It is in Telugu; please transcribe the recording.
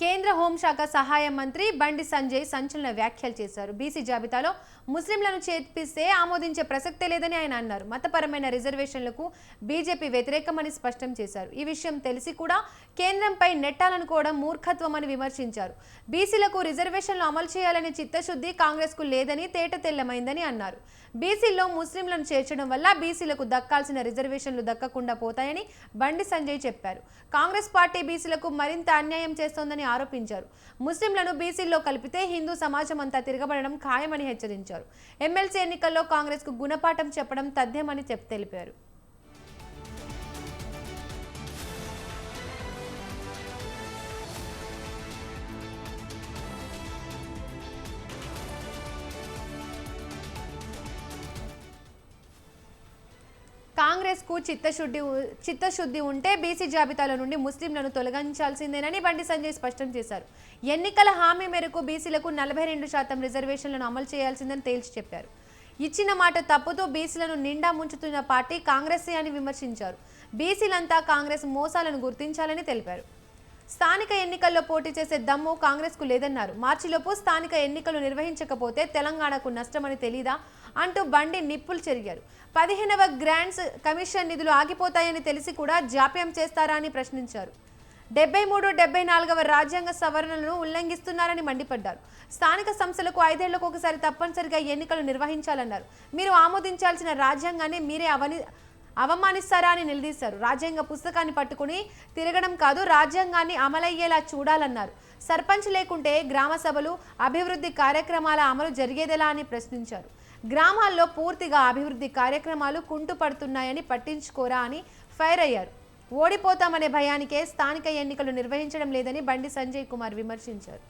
కేంద్ర హోంశాఖ సహాయ మంత్రి బండి సంజయ్ సంచలన వ్యాఖ్యలు చేశారు. బీసీ జాబితాలో ముస్లింలను చేర్పిస్తే ఆమోదించే ప్రసక్తే లేదని ఆయన అన్నారు. మతపరమైన రిజర్వేషన్లకు బీజేపీ వ్యతిరేకమని స్పష్టం చేశారు. ఈ విషయం తెలిసి కూడా కేంద్రంపై నెట్టాలనుకోవడం మూర్ఖత్వమని విమర్శించారు. బీసీలకు రిజర్వేషన్లు అమలు చేయాలనే చిత్తశుద్ధి కాంగ్రెస్కు లేదని తేటతెల్లమైందని అన్నారు. బీసీల్లో ముస్లింలను చేర్చడం వల్ల బీసీలకు దక్కాల్సిన రిజర్వేషన్లు దక్కకుండా పోతాయని బండి సంజయ్ చెప్పారు. కాంగ్రెస్ పార్టీ బీసీలకు మరింత అన్యాయం చేస్తోందని ఆరోపించారు. ముస్లింలను బీసీల్లో కలిపితే హిందూ సమాజం అంతా తిరగబడడం ఖాయమని హెచ్చరించారు. ఎమ్మెల్సీ ఎన్నికల్లో కాంగ్రెస్ కు గుణపాఠం చెప్పడం తథ్యమని తెలిపారు. కాంగ్రెస్ కు చిత్తశుద్ధి ఉంటే బీసీ జాబితాల నుండి ముస్లింలను తొలగించాల్సిందేనని బండి సంజయ్ స్పష్టం చేశారు. ఎన్నికల హామీ మేరకు బీసీలకు 42% రిజర్వేషన్లను అమలు చేయాల్సిందని తేల్చి చెప్పారు. ఇచ్చిన మాట తప్పుతూ బీసీలను నిండా ముంచుతున్న పార్టీ కాంగ్రెసే అని విమర్శించారు. బీసీలంతా కాంగ్రెస్ మోసాలను గుర్తించాలని తెలిపారు. స్థానిక ఎన్నికల్లో పోటీ చేసే దమ్ము కాంగ్రెస్ కు లేదన్నారు. మార్చిలోపు స్థానిక ఎన్నికలు నిర్వహించకపోతే తెలంగాణకు నష్టమని తెలీదా అంటూ బండి నిప్పులు చెరిగారు. 15వ గ్రాంట్స్ కమిషన్ నిధులు ఆగిపోతాయని తెలిసి కూడా జాప్యం చేస్తారా అని ప్రశ్నించారు. 73, 74వ రాజ్యాంగ సవరణలను ఉల్లంఘిస్తున్నారని మండిపడ్డారు. స్థానిక సంస్థలకు 5 ఏళ్లకు ఒకసారి తప్పనిసరిగా ఎన్నికలు నిర్వహించాలన్నారు. మీరు ఆమోదించాల్సిన రాజ్యాంగాన్ని మీరే అవమానిస్తారా అని నిలదీశారు. రాజ్యాంగ పుస్తకాన్ని పట్టుకుని తిరగడం కాదు, రాజ్యాంగాన్ని అమలయ్యేలా చూడాలన్నారు. సర్పంచ్ లేకుంటే గ్రామ సభలు, అభివృద్ధి కార్యక్రమాల అమలు జరిగేదెలా అని ప్రశ్నించారు. గ్రామాల్లో పూర్తిగా అభివృద్ధి కార్యక్రమాలు కుంటుపడుతున్నాయని పట్టించుకోరా అని ఫైర్ అయ్యారు. ఓడిపోతామనే భయానికే స్థానిక ఎన్నికలు నిర్వహించడం లేదని బండి సంజయ్ కుమార్ విమర్శించారు.